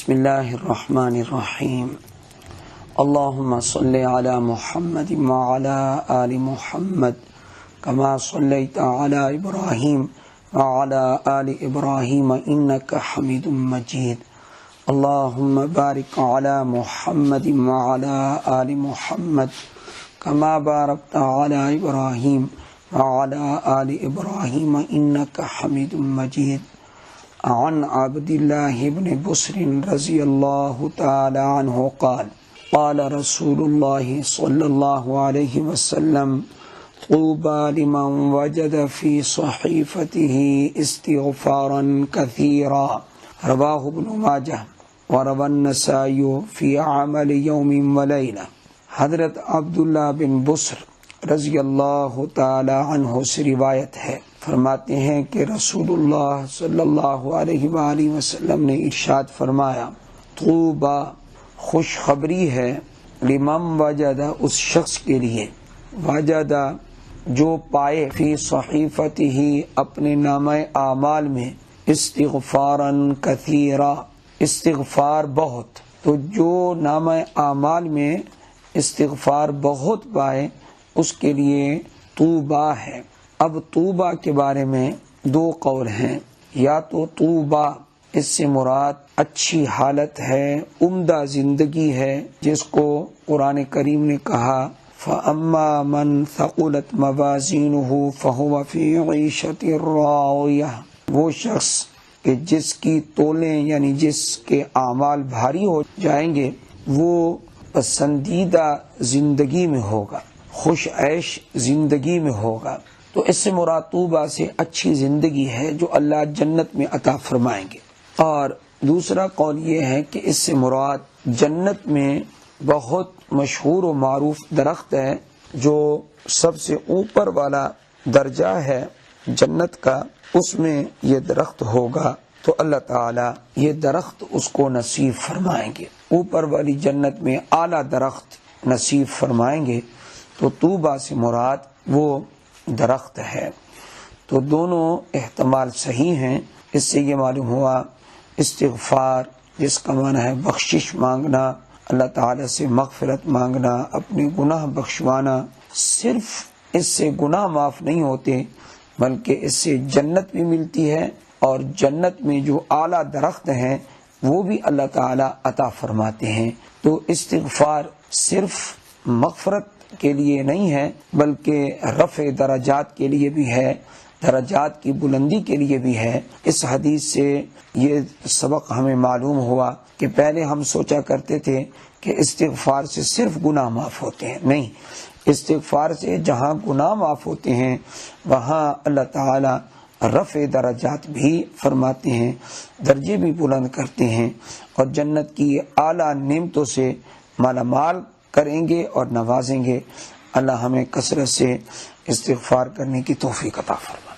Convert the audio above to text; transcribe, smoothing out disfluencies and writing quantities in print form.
بسم اللہ الرحمن الرحیم اللہم صلی علی محمد وعلی آل محمد کما صلیت علی ابراہیم وعلی آل ابراہیم انک حمید مجید اللہم بارک علی محمد وعلی آل محمد کما بارکت علی ابراہیم وعلی آل ابراہیم انک حمید مجید عن عبد اللہ بن بسر رضی اللہ تعالی عنہ قال قال رسول اللہ صلی اللہ علیہ وسلم طوبى لمن وجد في صحيفته استغفارا كثيرا رواہ ابن ماجہ وروى النسائی في عمل يوم وليلة۔ حضرت عبداللہ بن بسر رضی اللہ تعالی عنہ سے روایت ہے، فرماتے ہیں کہ رسول اللہ صلی اللہ علیہ وآلہ وسلم نے ارشاد فرمایا، طوبى خوشخبری ہے، لمن وجد اس شخص کے لیے، وجد جو پائے، فی صحیفته اپنے نامہ اعمال میں، استغفارا کثیرا استغفار بہت، تو جو نامہ اعمال میں استغفار بہت پائے اس کے لیے طوبیٰ ہے۔ اب طوبیٰ کے بارے میں دو قول ہیں، یا تو طوبیٰ اس سے مراد اچھی حالت ہے، عمدہ زندگی ہے، جس کو قرآن کریم نے کہا فَأَمَّا مَنْ ثَقُلَتْ مَوَازِينُهُ فَهُوَ فِي عِيشَةٍ رَاضِيَةٍ، وہ شخص کہ جس کی تولیں یعنی جس کے اعمال بھاری ہو جائیں گے وہ پسندیدہ زندگی میں ہوگا، خوش عیش زندگی میں ہوگا۔ تو اس سے مراد طوبیٰ سے اچھی زندگی ہے جو اللہ جنت میں عطا فرمائیں گے۔ اور دوسرا قول یہ ہے کہ اس سے مراد جنت میں بہت مشہور و معروف درخت ہے، جو سب سے اوپر والا درجہ ہے جنت کا، اس میں یہ درخت ہوگا، تو اللہ تعالیٰ یہ درخت اس کو نصیب فرمائیں گے، اوپر والی جنت میں اعلیٰ درخت نصیب فرمائیں گے۔ تو طوبیٰ سے مراد وہ درخت ہے۔ تو دونوں احتمال صحیح ہیں۔ اس سے یہ معلوم ہوا استغفار، جس کا معنی ہے بخشش مانگنا، اللہ تعالیٰ سے مغفرت مانگنا، اپنے گناہ بخشوانا، صرف اس سے گناہ معاف نہیں ہوتے بلکہ اس سے جنت بھی ملتی ہے، اور جنت میں جو اعلیٰ درخت ہیں وہ بھی اللہ تعالیٰ عطا فرماتے ہیں۔ تو استغفار صرف مغفرت کے لیے نہیں ہے بلکہ رفع درجات کے لیے بھی ہے، درجات کی بلندی کے لیے بھی ہے۔ اس حدیث سے یہ سبق ہمیں معلوم ہوا کہ پہلے ہم سوچا کرتے تھے کہ استغفار سے صرف گناہ معاف ہوتے ہیں، نہیں، استغفار سے جہاں گناہ معاف ہوتے ہیں وہاں اللہ تعالی رفع درجات بھی فرماتے ہیں، درجے بھی بلند کرتے ہیں، اور جنت کی اعلیٰ نعمتوں سے مالا مال کریں گے اور نوازیں گے۔ اللہ ہمیں کثرت سے استغفار کرنے کی توفیق عطا فرمائے۔